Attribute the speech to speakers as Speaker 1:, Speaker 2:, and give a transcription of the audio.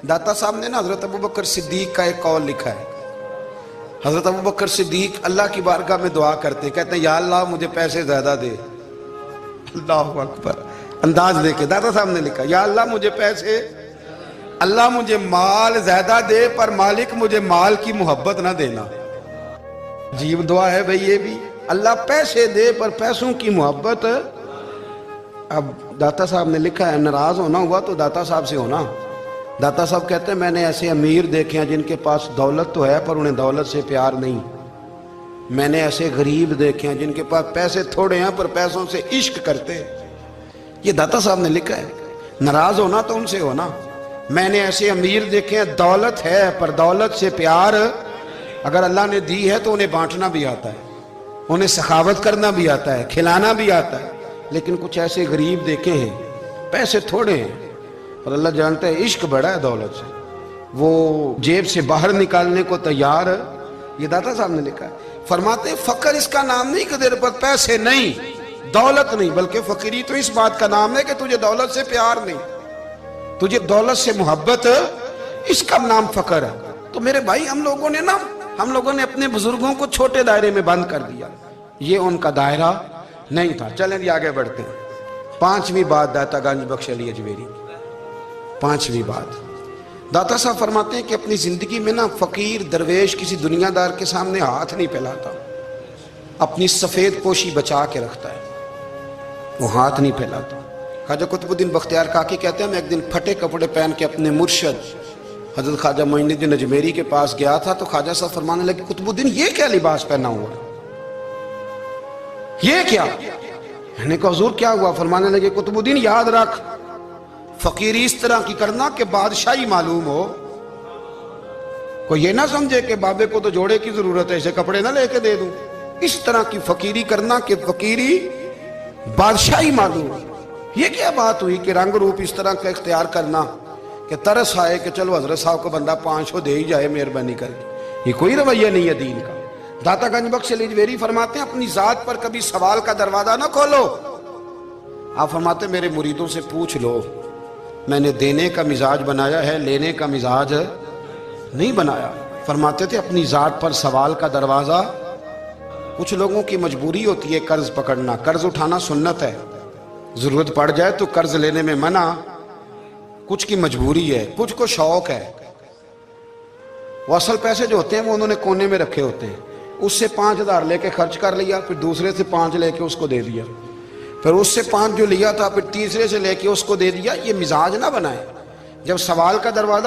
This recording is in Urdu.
Speaker 1: داتا صاحب نے نا حضرت ابوبکر صدیق کا ایک قول لکھا ہے. حضرت ابوبکر صدیق اللہ کی بارگاہ میں دعا کرتے، کہتے ہیں یا اللہ مجھے پیسے زیادہ دے. اللہ اکبر، انداز دے کے داتا صاحب نے لکھا یا اللہ مجھے پیسے، اللہ مجھے مال زیادہ دے پر مالک مجھے مال کی محبت نہ دینا. عجیب دعا ہے بھئی یہ بھی، اللہ پیسے دے پر پیسوں کی محبت. اب داتا صاحب نے لکھا ہے ناراض ہونا ہوا تو داتا صاحب سے ہونا. داتا صاحب کہتے ہیں میں نے ایسے امیر دیکھے ہیں جن کے پاس دولت تو ہے پر انہیں دولت سے پیار نہیں. میں نے ایسے غریب دیکھے ہیں جن کے پاس پیسے تھوڑے ہیں پر پیسوں سے عشق کرتے ہیں. یہ داتا صاحب نے لکھا ہے. ناراض ہونا تو ان سے ہونا. میں نے ایسے امیر دیکھے ہیں دولت ہے پر دولت سے پیار، اگر اللہ نے دی ہے تو انہیں بانٹنا بھی آتا ہے، انہیں سخاوت کرنا بھی آتا ہے، کھلانا بھی آتا ہے. لیکن کچھ ایسے غریب دیکھے ہیں پیسے تھوڑے ہیں اور اللہ جانتا ہے عشق بڑا ہے دولت سے، وہ جیب سے باہر نکالنے کو تیار ہے. یہ داتا صاحب نے لکھا ہے. فرماتے ہیں فقر اس کا نام نہیں کہ تیرے پاس پیسے نہیں، دولت نہیں، بلکہ فقیری تو اس بات کا نام ہے کہ تجھے دولت سے پیار نہیں، تجھے دولت سے محبت، اس کا نام فقر ہے. تو میرے بھائی ہم لوگوں نے اپنے بزرگوں کو چھوٹے دائرے میں بند کر دیا، یہ ان کا دائرہ نہیں تھا. چلیں جی آگے بڑھتے ہیں. پانچویں بات داتا گنج بخش علی اجمیری. پانچویں بات داتا صاحب فرماتے ہیں کہ اپنی زندگی میں نا فقیر درویش کسی دنیا دار کے سامنے ہاتھ نہیں پھیلاتا، اپنی سفید پوشی بچا کے رکھتا ہے، وہ ہاتھ نہیں پھیلاتا. خواجہ قطب الدین بختیار کاکی کہتے ہیں میں ایک دن پھٹے کپڑے پہن کے اپنے مرشد حضرت خواجہ معین الدین اجمیری کے پاس گیا تھا تو خواجہ صاحب فرمانے لگے قطب الدین یہ کیا لباس پہنا ہوا ہے، یہ کیا؟ میں نے کہا حضور کیا ہوا؟ فرمانے لگے قطب الدین یاد رکھ فقیری اس طرح کی کرنا کہ بادشاہی معلوم ہو. کوئی یہ نہ سمجھے کہ بابے کو تو جوڑے کی ضرورت ہے اسے کپڑے نہ لے کے دے دوں. اس طرح کی فقیری کرنا کہ فقیری بادشاہی معلوم ہو. یہ کیا بات ہوئی کہ رنگ روپ اس طرح کا اختیار کرنا کہ ترس آئے کہ چلو حضرت صاحب کو بندہ 500 دے ہی جائے مہربانی کر کے. یہ کوئی رویہ نہیں ہے دین کا. داتا گنج بخش علی اجمیری فرماتے ہیں اپنی ذات پر کبھی سوال کا دروازہ نہ کھولو. آپ فرماتے ہیں میرے مریدوں سے پوچھ لو، میں نے دینے کا مزاج بنایا ہے، لینے کا مزاج نہیں بنایا. فرماتے تھے اپنی ذات پر سوال کا دروازہ. کچھ لوگوں کی مجبوری ہوتی ہے قرض پکڑنا، قرض اٹھانا سنت ہے، ضرورت پڑ جائے تو قرض لینے میں منع. کچھ کی مجبوری ہے، کچھ کو شوق ہے. وہ اصل پیسے جو ہوتے ہیں وہ انہوں نے کونے میں رکھے ہوتے ہیں، اس سے 5000 لے کے خرچ کر لیا، پھر دوسرے سے 5 لے کے اس کو دے دیا، پھر اس سے 5 جو لیا تھا پھر تیسرے سے لے کے اس کو دے دیا. یہ مزاج نہ بنائے. جب سوال کا دروازہ